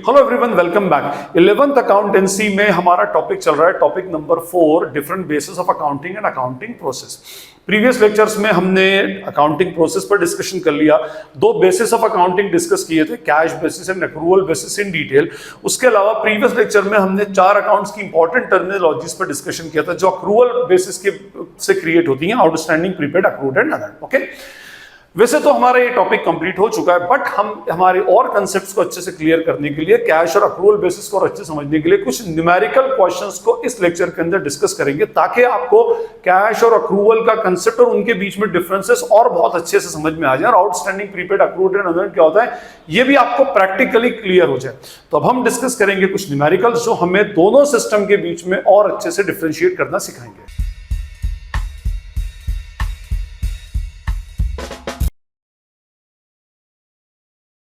Hello everyone, welcome back. 11th accountancy में हमारा topic चल रहा है, topic number 4, different basis of accounting and accounting process. Previous lectures में हमने अकाउंटिंग प्रोसेस पर डिस्कशन कर लिया। दो बेसिस ऑफ अकाउंटिंग डिस्कस किए थे, cash basis and accrual basis in detail. उसके अलावा प्रीवियस लेक्चर में हमने 4 अकाउंट्स की इंपॉर्टेंट टर्मिनोलॉजीज पर डिस्कशन किया था जो एक्रूअल बेसिस के से क्रिएट होती हैं, outstanding, prepaid, accrued and other. Okay, वैसे तो हमारा ये टॉपिक कंप्लीट हो चुका है, बट हम हमारे और कंसेप्ट्स को अच्छे से क्लियर करने के लिए, कैश और अक्रूअल बेसिस को अच्छे समझने के लिए कुछ न्यूमेरिकल क्वेश्चंस को इस लेक्चर के अंदर डिस्कस करेंगे, ताकि आपको कैश और अक्रूअल का कंसेप्ट और उनके बीच में डिफरेंसेस और बहुत अच्छे से समझ में आ जाए, और outstanding, prepaid, accrued and other क्या होता है ये भी आपको प्रैक्टिकली क्लियर हो जाए। तो अब हम डिस्कस करेंगे कुछ न्यूमेरिकल्स जो हमें दोनों सिस्टम के बीच में और अच्छे से डिफरेंशिएट करना सिखाएंगे।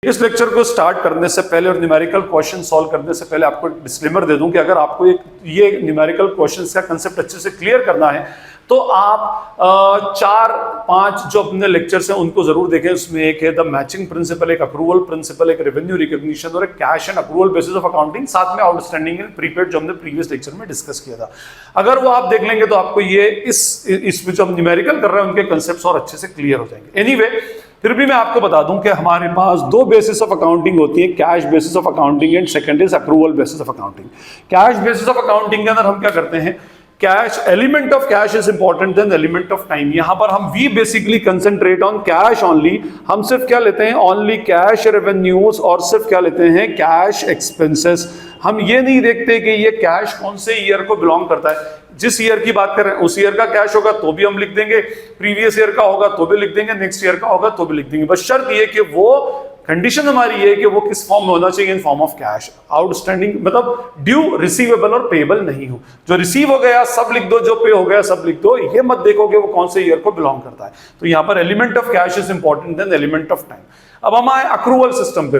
इस लेक्चर को स्टार्ट करने से पहले और न्यूमेरिकल क्वेश्चन सॉल्व करने से पहले आपको एक डिस्क्लेमर दे दूं कि अगर आपको ये न्यूमेरिकल क्वेश्चंस का कंसेप्ट अच्छे से क्लियर करना है तो आप 4-5 जो अपने लेक्चर्स हैं उनको जरूर देखें। उसमें एक है द मैचिंग प्रिंसिपल, एक अक्रूवल प्रिंसिपल, एक रेवेन्यू रिकॉग्निशन और एक cash and accrual basis of accounting, साथ में आउटस्टैंडिंग एंड प्रीपेड जो हमने प्रीवियस लेक्चर में डिस्कस किया था। अगर वो आप देख लेंगे तो आपको ये इसमें जो हम न्यूमेरिकल कर रहे हैं उनके कंसेप्ट्स और अच्छे से क्लियर हो जाएंगे। एनीवे, फिर भी मैं आपको बता दूं कि हमारे पास 2 बेसिस ऑफ अकाउंटिंग होती है, cash basis of accounting and second is accrual basis of accounting. Cash basis of accounting के अंदर हम क्या करते हैं, cash element of cash is important then element of time. यहां पर हम we basically concentrate on cash only. हम सिर्फ क्या लेते हैं, ओनली कैश रेवेन्यूज, और सिर्फ क्या लेते हैं, कैश एक्सपेंसेस। हम ये नहीं देखते कि ये कैश कौन से ईयर को बिलोंग करता है। जिस ईयर की बात कर रहे हैं उस ईयर का कैश होगा तो भी हम लिख देंगे, प्रीवियस ईयर का होगा तो भी लिख देंगे, नेक्स्ट ईयर का होगा तो भी लिख देंगे। बस शर्त ये कि वो कंडीशन हमारी ये है कि वो किस फॉर्म में होना चाहिए, in form of cash. Outstanding मतलब ड्यू, रिसीवेबल और पेएबल नहीं हो। जो रिसीव हो गया सब लिख दो, जो पे हो गया सब लिख दो। ये मत देखोगे वो कौन से ईयर को बिलोंग करता है। तो यहां पर element of cash is important then element of time. अब हम आए अक्रूवल सिस्टम पे।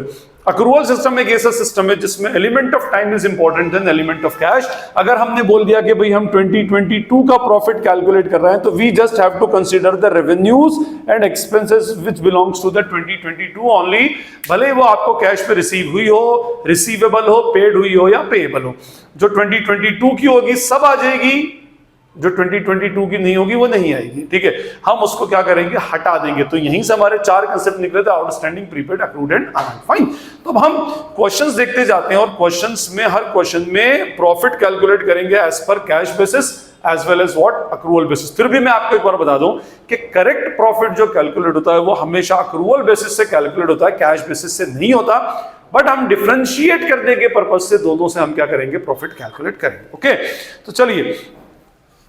अक्रूवल सिस्टम एक ऐसा सिस्टम है जिसमें element of time is important then element of cash. अगर हमने बोल दिया कि भाई हम 2022 का प्रॉफिट कैलकुलेट कर रहे हैं तो we just have to consider the revenues and expenses which belongs to the 2022 only, भले वो आपको कैश पे रिसीव हुई हो, रिसीवेबल हो, पेड हुई हो या पेएबल हो। जो 2022 की होगी सब आ जाएगी, जो 2022 की नहीं होगी वो नहीं आएगी। ठीक है, हम उसको क्या करेंगे, हटा देंगे। तो यहीं से हमारे 4 कंसेप्ट निकले थे, outstanding, prepaid, accrued and unearned. Fine. तो अब हम क्वेश्चंस देखते जाते हैं और क्वेश्चंस में हर क्वेश्चन में प्रॉफिट कैलकुलेट करेंगे as per cash basis as well as what, accrual basis. फिर भी मैं आपको एक बार बता दूं कि करेक्ट प्रॉफिट जो कैलकुलेट होता है वो हमेशा अक्रूवल बेसिस से कैलकुलेट होता है, कैश बेसिस से नहीं होता। बट हम डिफरेंशिएट करने के पर्पज से दोनों से हम क्या करेंगे, प्रॉफिट कैलकुलेट करेंगे। ओके, तो चलिए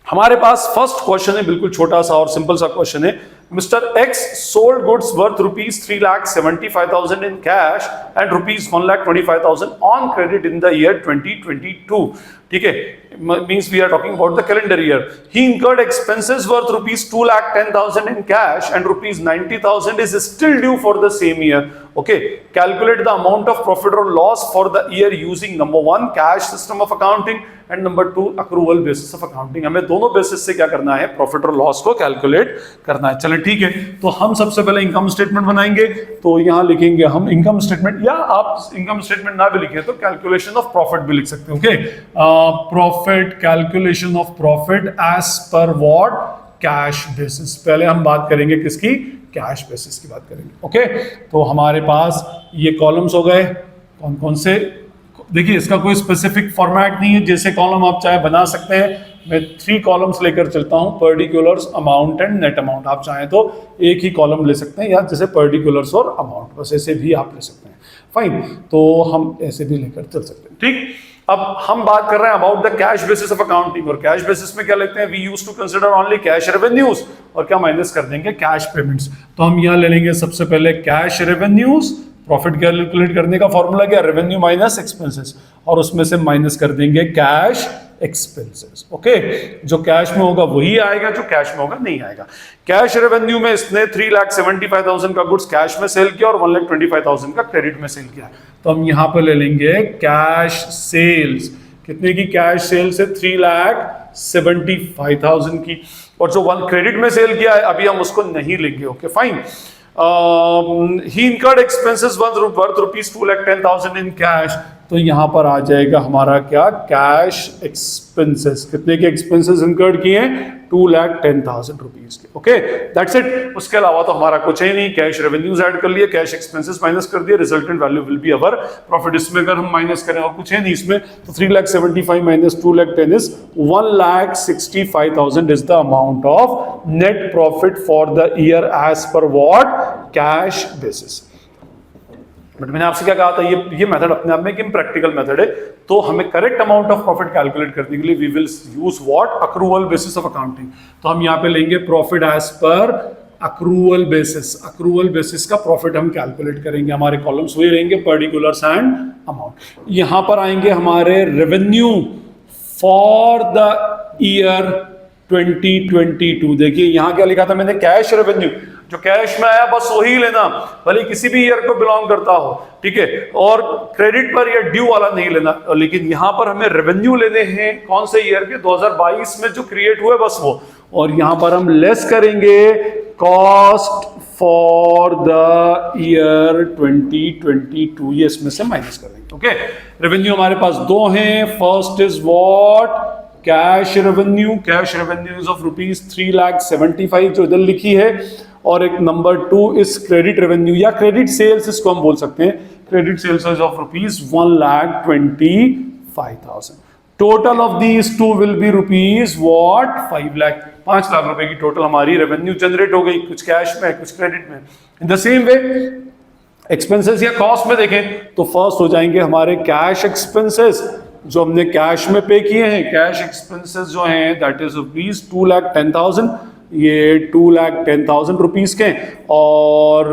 हमारे पास फर्स्ट क्वेश्चन है, बिल्कुल छोटा सा और सिंपल सा क्वेश्चन है। Mister X sold goods worth ₹3,75,000 in cash and ₹1,25,000 on credit in the year 2022। ठीक है, means we are talking about the calendar year. He incurred expenses worth ₹2,10,000 in cash and ₹90,000 is still due for the same year. Okay, calculate the amount of profit or loss for the year using number 1 cash system of accounting and number 2 accrual basis of accounting. हमें दोनों basis से क्या करना है, profit और loss को calculate करना है। चलें ठीक है, तो हम सबसे पहले इनकम स्टेटमेंट बनाएंगे। तो यहां लिखेंगे हम इनकम स्टेटमेंट, या आप इनकम स्टेटमेंट ना भी लिखे तो कैलकुलेशन ऑफ प्रॉफिट भी लिख सकते हैं। Okay, profit, calculation of profit as per what, cash basis. पहले हम बात करेंगे किसकी, कैश बेसिस की बात करेंगे। ओके, तो हमारे पास ये कॉलम्स हो गए, कौन कौन से। देखिए इसका कोई स्पेसिफिक फॉर्मेट नहीं है, जैसे कॉलम आप चाहे बना सकते हैं। मैं 3 कॉलम्स लेकर चलता हूं, particulars, amount and net amount. आप चाहें तो एक ही कॉलम ले सकते हैं, या जैसे पर्टिकुलर्स और अमाउंट, बस ऐसे भी आप ले सकते हैं। फाइन, तो हम ऐसे भी लेकर चल सकते हैं। ठीक, अब हम बात कर रहे हैं about the cash basis of accounting, और कैश बेसिस में क्या लेते हैं, we used to consider only cash revenues, और क्या माइनस कर देंगे, कैश पेमेंट्स। तो हम यहां ले लेंगे सबसे पहले कैश रेवेन्यूज। प्रॉफिट कैलकुलेट करने का फॉर्मूला क्या, रेवेन्यू माइनस एक्सपेंसेस, और उसमें से माइनस कर देंगे कैश एक्सपेंसेस। ओके, जो कैश में होगा वही आएगा, जो कैश में होगा नहीं आएगा। कैश रेवेन्यू में इसने 3,75,000 का गुड्स कैश में सेल किया और 1,25,000 का क्रेडिट में सेल किया। तो हम यहां पर ले लेंगे कैश सेल्स। कितने की कैश सेल्स है, 3,75,000 की, और जो 1 क्रेडिट में सेल किया है अभी हम उसको नहीं लेंगे। Okay fine. ही इनकर्ड एक्सपेंसेस वर्थ रुपीज 2,10,000 इन कैश, तो यहां पर आ जाएगा हमारा क्या, कैश एक्सपेंसेस। कितने के एक्सपेंसेस इनकर्ड किए हैं, 2,10,000 रुपीज के। Okay, that's it. उसके अलावा तो हमारा कुछ है नहीं। कैश रेवेन्यूज ऐड कर लिए, कैश एक्सपेंसेस माइनस कर दिए, resultant value will be our profit. इसमें अगर हम माइनस करें और कुछ है नहीं इसमें, तो 3,75,000 minus 2,10,000 is 1,65,000 is the amount of net profit for the year as per what, cash basis. But मैंने आपसे क्या कहा था, ये मेथड अपने आप में एक इम्प्रैक्टिकल मेथड है, तो हमें correct amount of profit calculate करने के लिए we will use what, accrual basis of accounting. तो हम यहाँ पे लेंगे profit as per accrual basis. Accrual basis का प्रॉफिट हम कैलकुलेट करेंगे। हमारे कॉलम्स वही रहेंगे, पर्टिकुलर्स एंड अमाउंट। यहां पर आएंगे हमारे रेवेन्यू फॉर द ईयर 2022। देखिए यहां क्या लिखा था मैंने, कैश रेवेन्यू। जो कैश में आया बस वही लेना, भले किसी भी ईयर को बिलोंग करता हो, ठीक है। और क्रेडिट पर या ड्यू वाला नहीं लेना। लेकिन यहां पर हमें रेवेन्यू लेने हैं कौन से ईयर के, 2022 में जो क्रिएट हुए बस वो। और यहां पर हम लेस करेंगे कॉस्ट फॉर द ईयर 2022, ये इसमें से माइनस करेंगे। ओके, रेवेन्यू हमारे पास दो हैं। First is what, cash revenue. Cash revenue is of rupees 3,75,000 जो इधर लिखी है। और एक नंबर 2 इज क्रेडिट रेवेन्यू या क्रेडिट सेल्स, इसको हम बोल सकते हैं। Credit sales is of rupees 1,25,000। Total of these two will be rupees what, 5 lakh रुपए की टोटल हमारी रेवेन्यू जनरेट हो गई, कुछ कैश में कुछ क्रेडिट में। In the same way expenses या कॉस्ट में देखें तो फर्स्ट हो जाएंगे हमारे कैश एक्सपेंसेस जो हमने कैश में पे किए हैं। कैश एक्सपेंसेस जो हैं दैट इज रुपीज 2,10,000, ये 2,10,000 रुपीज के। और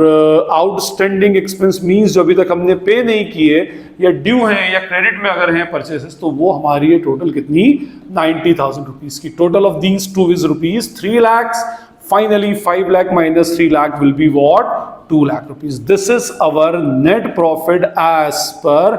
आउटस्टैंडिंग एक्सपेंस मींस जो अभी तक हमने पे नहीं किए या ड्यू हैं या क्रेडिट में अगर हैं परचेसेस, तो वो हमारी ये टोटल कितनी, 90,000 रुपीज की। Total of these two is rupees 3 lakh. Finally 5 lakh minus 3 lakh will be what, 2 lakh rupees. This is our net profit as per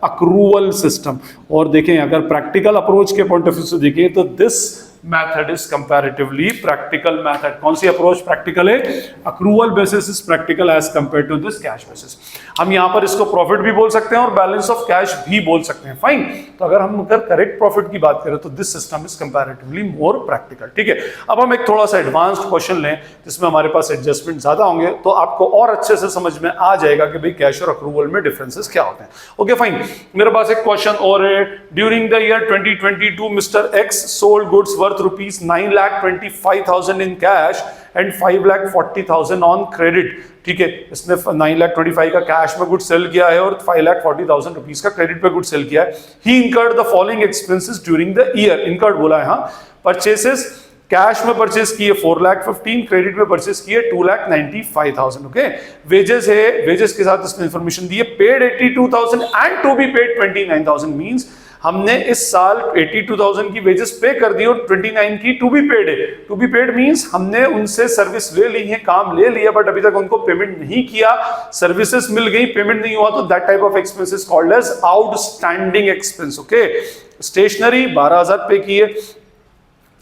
accrual system. और देखें अगर प्रैक्टिकल अप्रोच के पॉइंट ऑफ व्यू से देखें तो this method is comparatively practical method. कौन सी approach practical है, accrual basis is practical as compare to this cash basis. हम यहां पर इसको प्रॉफिट भी बोल सकते हैं और बैलेंस ऑफ कैश भी बोल सकते हैं, फाइन। तो अगर हम अगर करेक्ट प्रॉफिट की बात करें तो this system is comparatively more practical, ठीक है। अब हम एक थोड़ा सा एडवांस्ड क्वेश्चन लें जिसमें हमारे पास एडजस्टमेंट ज्यादा होंगे, तो आपको और अच्छे से समझ में आ जाएगा कि भाई कैश और अक्रूवल में डिफरेंसेस क्या होते हैं। ओके फाइन, मेरे पास एक क्वेश्चन और है। During the year 2022 mister X sold goods worth rupees 9,25,000 in cash and 5,40,000 on credit, ठीक है। इसने 9,25,000 का कैश में गुड सेल किया है और 5,40,000 रुपीज का क्रेडिट पे गुड सेल किया है। He incurred the following expenses during the year. Incurred बोला है, हाँ। परचेसेस, कैश में परचेस किए 4,15,000, क्रेडिट में परचेस किए 2,95,000। ओके, वेजेस है, वेजेस के साथ इसने इंफॉर्मेशन दी है। Paid 82,000 and to be paid 29,000 means हमने इस साल 82,000 की वेजेस पे कर दी और 29 की टू बी पेड है। टू बी पेड मींस हमने उनसे सर्विस ले ली है, काम ले लिया, बट अभी तक उनको पेमेंट नहीं किया। सर्विसेज मिल गई, पेमेंट नहीं हुआ, तो that type of expense is called as outstanding expense. Okay, stationery 12,000 pay किए।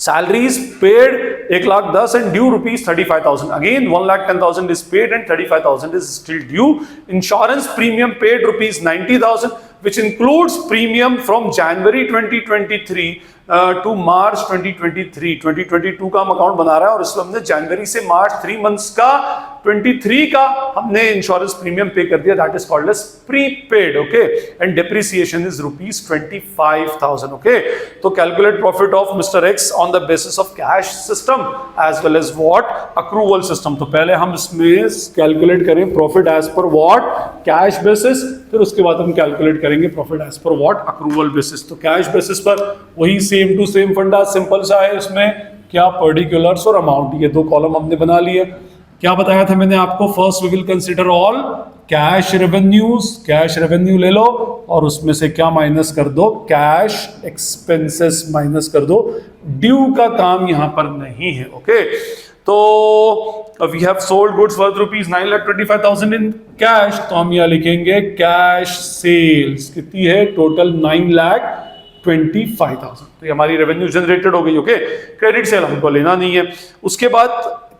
Salaries paid 1,10,000 and due rupees 35,000. Again 1,10,000 is paid and 35,000 is still due. Insurance premium paid rupees 90,000, which includes premium from January 2023 to March 2023. 2022 का हम account बना रहा है और इसमें हमने जनवरी से मार्च 3 मंथ्स का 23 का हमने इंश्योरेंस प्रीमियम पे कर दिया, that is called as prepaid. Okay, and depreciation is rupees 25,000। Okay, तो calculate profit of mister X on the basis of cash system as well as what, accrual system. तो पहले हम इसमें calculate करें profit as per what, cash basis, फिर उसके बाद हम कैलकुलेट करेंगे profit as per what, accrual basis. तो कैश बेसिस पर वही सेम टू सेम फंडा, सिंपल सा है। इसमें क्या, पर्टिकुलर्स और अमाउंट, ये दो कॉलम हमने बना लिए। क्या बताया था मैंने आपको, first we will consider all cash revenues. Cash revenue ले लो और उसमें से क्या माइनस कर दो, कैश एक्सपेंसेस माइनस कर दो। ड्यू का काम यहां पर नहीं है। ओके, तो we have sold goods worth rupees 9,25,000 in cash, तो हम यहां लिखेंगे कैश सेल्स कितनी है, टोटल 9,25,000। तो ये हमारी रेवेन्यू जनरेटेड हो गई। ओके, क्रेडिट सेल हमको लेना नहीं है। उसके बाद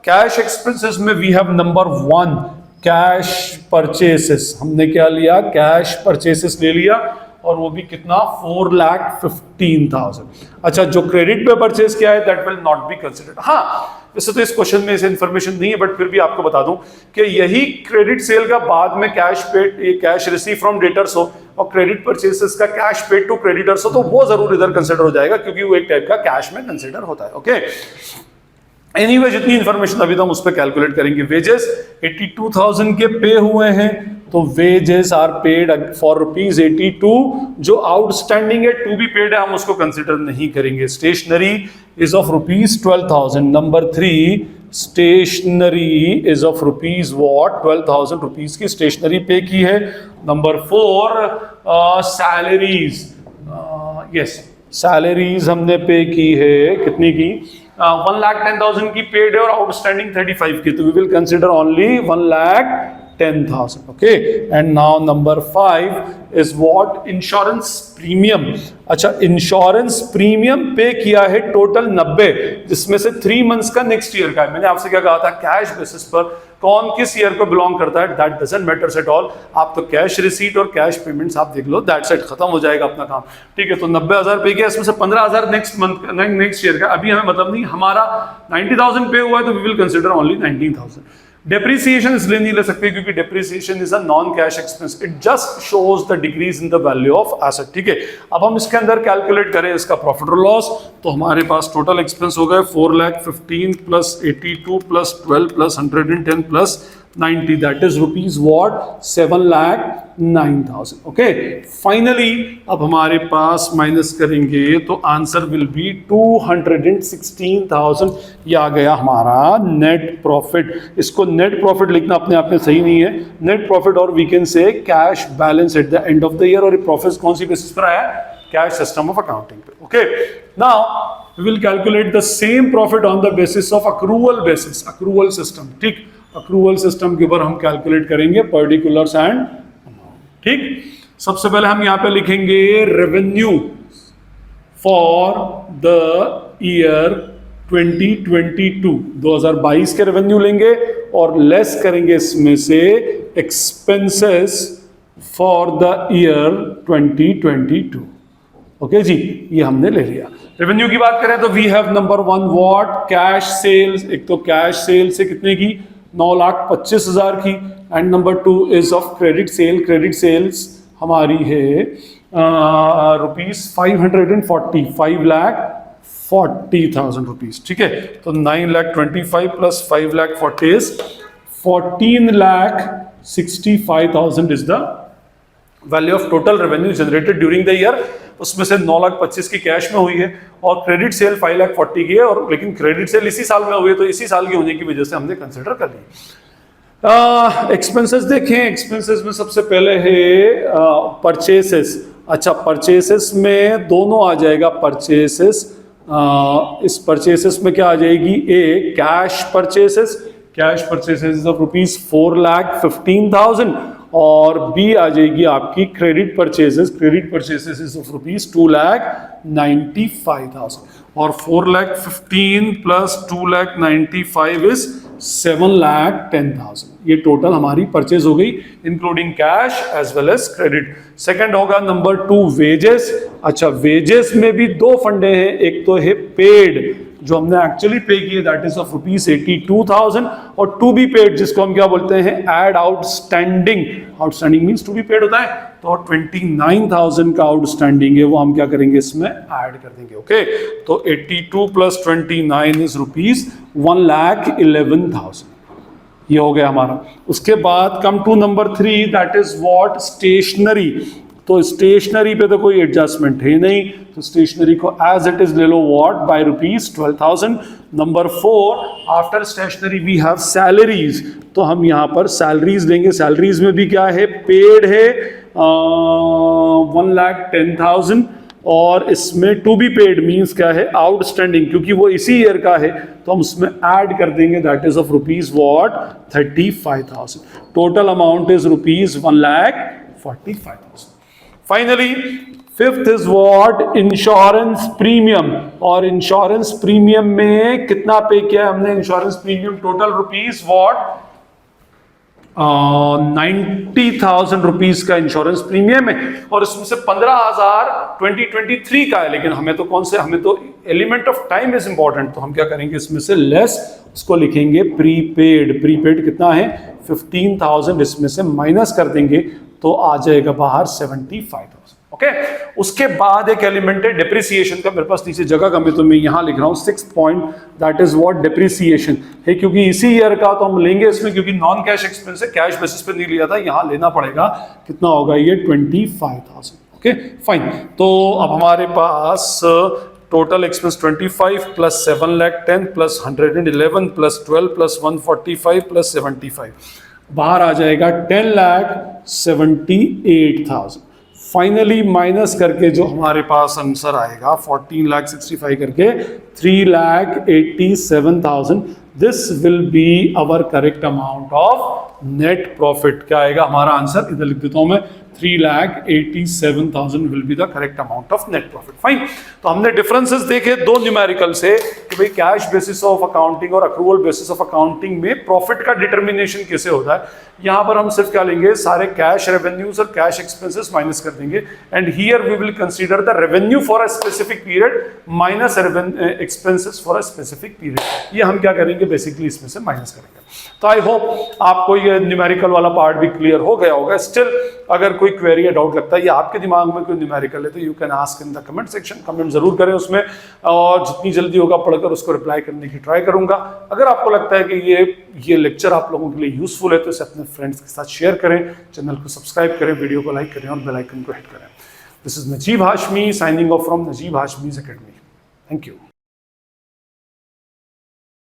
कैश एक्सपेंसेस में we have number 1 cash purchases, हमने क्या लिया, कैश परचेसेस ले लिया, और वो भी कितना, 4,15,000। अच्छा, जो क्रेडिट पे परचेस किया है that will not be considered. हाँ, वैसे तो इस क्वेश्चन में ऐसे इन्फॉर्मेशन नहीं है, बट फिर भी आपको बता दूं कि यही क्रेडिट सेल का बाद में cash paid, cash receive from debtors हो और क्रेडिट परचेसेस का कैश पेड टू क्रेडिटर्स हो, तो वो जरूर इधर कंसिडर हो जाएगा, क्योंकि वो एक टाइप का कैश में कंसिडर होता है। ओके, एनीवे जितनी इंफॉर्मेशन अभी तो हम उस पर कैलकुलेट करेंगे। वेजेस 82,000 के पे हुए हैं, तो वेजेस आर पेड फॉर ₹82। जो आउटस्टैंडिंग है टू बी पेड है, हम उसको कंसिडर नहीं करेंगे। Stationery is of ₹12,000। Number 3, stationery is of rupees what, 12,000 rupees की स्टेशनरी पे की है। नंबर 4, सैलरीज, यस, सैलरीज हमने पे की है, कितनी की, 1,10,000 की पेड है और आउटस्टैंडिंग 35 की, तो we will consider only 1,10,000। Okay, and now number 5 is what, insurance premium. अच्छा, इंश्योरेंस प्रीमियम पे किया है टोटल 90, जिसमें से 3 मंथ्स का नेक्स्ट ईयर का है। मैंने आपसे क्या कहा था, कैश बेसिस पर कौन किस ईयर को बिलोंग करता है, that doesn't matters at all. आप तो कैश रिसीट और कैश पेमेंट्स आप देख लो, दैट्स इट, खत्म हो जाएगा अपना काम। ठीक है, तो 90,000 पे किया, इसमें से 15,000 नेक्स्ट मंथ, नेक्स्ट ईयर का, अभी हमें मतलब नहीं, हमारा 90,000 पे हुआ है, तो we will consider only 19,000। Depreciation इसलिए नहीं ले सकते क्योंकि depreciation is a non cash expense, it just shows the decrease in the value of asset. ठीक है, अब हम इसके अंदर कैलकुलेट करें इसका प्रॉफिट और लॉस, तो हमारे पास टोटल एक्सपेंस हो गए 4,15,000 plus 82 plus 12 plus 110 plus 90, that is rupees what, 7,09,000। Okay, finally अब हमारे पास माइनस करेंगे तो आंसर विल बी 216,000। ये आ गया हमारा नेट प्रॉफिट। इसको नेट प्रॉफिट लिखना अपने आप में सही नहीं है, नेट प्रॉफिट, और we can say cash balance at the end of the year. और ये प्रॉफिट कौन सी बेसिस पर आया, कैश सिस्टम ऑफ अकाउंटिंग पे। Okay, now we will calculate the same profit on the basis of accrual basis, accrual system. ठीक, accrual system के ऊपर हम कैलकुलेट करेंगे पर्टिकुलर्स एंड अमाउंट। ठीक, सबसे पहले हम यहां पे लिखेंगे रेवेन्यू फॉर द ईयर 2022, 2022 के रेवेन्यू लेंगे और लेस करेंगे इसमें से expenses for the year 2022। Okay जी, ये हमने ले लिया। रेवेन्यू की बात करें तो we have number 1 what, cash sales. एक तो कैश सेल से कितने की, 9,25,000 की, and number 2 is of credit sale. Credit sales हमारी है ₹540, 5,40,000 रुपीज। ठीक है, तो 9,25,000 plus 5,40,000 is 14,65,000 is the value of total revenue generated during the year. उसमें से 9,25,000 की कैश में हुई है और क्रेडिट सेल 5,40,000 की है, और लेकिन क्रेडिट सेल इसी साल में हुई है, तो इसी साल की होने की वजह से हमने कंसिडर कर ली। एक्सपेंसेस देखें, एक्सपेंसेस में सबसे पहले है परचेसेस। अच्छा, परचेसेस में दोनों आ जाएगा परचेसेस। इस परचेसेस में क्या आ जाएगी, A cash purchases, cash purchases of ₹4,15,000, और बी आ जाएगी आपकी credit purchases. Credit purchases is of ₹2,95,000, और 4,15,000 प्लस 2,95,000 इज 7,10,000। ये टोटल हमारी परचेज हो गई including cash as well as credit. Second होगा नंबर 2 वेजेस। अच्छा, वेजेस में भी दो फंडे हैं, एक तो है पेड जो हमने एक्चुअली पे किए, दैट इज ऑफ ₹82,000, और टू बी पेड जिसको हम क्या बोलते हैं, add outstanding. Outstanding means to be paid होता है, तो 29,000 का आउटस्टैंडिंग है, वो हम क्या करेंगे इसमें ऐड कर देंगे। ओके, तो 82 प्लस 29 इज ₹1,11,000। ये हो गया हमारा। उसके बाद come to number 3, that is what, stationery. तो स्टेशनरी पे तो कोई एडजस्टमेंट है नहीं, तो स्टेशनरी को एज इट इज ले लो, what, by ₹12,000। Number 4, after stationery we have salaries, तो हम यहां पर सैलरीज लेंगे। सैलरीज में भी क्या है, पेड है 1,10,000, और इसमें टू बी पेड मींस क्या है, आउटस्टैंडिंग, क्योंकि वो इसी ईयर का है तो हम उसमें ऐड कर देंगे, that is of ₹35,000। Total amount is ₹1,45,000। Finally fifth is what, insurance premium. और इंश्योरेंस प्रीमियम में कितना पे किया है हमने, insurance premium total ₹what 90,000 rupees का इंश्योरेंस प्रीमियम है और इसमें से 15,000 2023 का है, लेकिन हमें तो हमें तो element of time is important, तो हम क्या करेंगे इसमें से लेस उसको लिखेंगे प्रीपेड कितना है 15,000, इसमें से माइनस कर देंगे तो आ जाएगा बाहर 75,000। ओके, उसके बाद एक एलिमेंट है डिप्रिसिएशन का, मेरे पास नीचे जगह कम है तो मैं यहां लिख रहा हूं 6 point, that is what depreciation है, क्योंकि इसी ईयर का तो हम लेंगे इसमें, क्योंकि नॉन कैश एक्सपेंस है, कैश बेसिस पे नहीं लिया था, यहां लेना पड़ेगा। कितना होगा ये 25,000। ओके फाइन, तो अब हमारे पास total expense 25 plus 7 lakh 10 plus 111 plus 12 plus 145 plus 75, बाहर आ जाएगा 10,78,000। फाइनली माइनस करके जो हमारे पास आंसर आएगा 14,65,000 करके 3,87,000, this will be our correct amount of net profit. क्या आएगा हमारा आंसर, इधर लिख देता हूं मैं, 3,87,000 will be the correct amount of net profit. Fine, तो हमने डिफरेंसेस देखे दो न्यूमेरिकल से कि भाई कैश बेसिस ऑफ अकाउंटिंग और अक्रूवल बेसिस ऑफ अकाउंटिंग में प्रॉफिट का डिटर्मिनेशन कैसे होता है। यहां पर हम सिर्फ क्या लेंगे, सारे कैश रेवेन्यूज और कैश एक्सपेंसेस माइनस कर देंगे, and here we will consider the revenue for a specific period minus expenses for a specific period. ये हम क्या करेंगे, बेसिकली इसमें से माइनस करेंगे। तो आई होप आपको ये न्यूमेरिकल वाला पार्ट भी क्लियर हो गया होगा। स्टिल अगर कोई क्वेरी या डाउट लगता है या आपके दिमाग में कोई न्यूमेरिकल है तो you can ask in the comment section, comment जरूर करें उसमें, और जितनी जल्दी होगा पढ़कर उसको रिप्लाई करने की ट्राई करूंगा। अगर आपको लगता है कि ये लेक्चर आप लोगों के लिए यूजफुल है तो इसे अपने फ्रेंड्स के साथ शेयर करें, चैनल को सब्सक्राइब करें, वीडियो को लाइक करें और बेल आइकन को हिट करें। This is Najeeb Hashmi signing off from Najeeb Hashmi's academy. Thank you.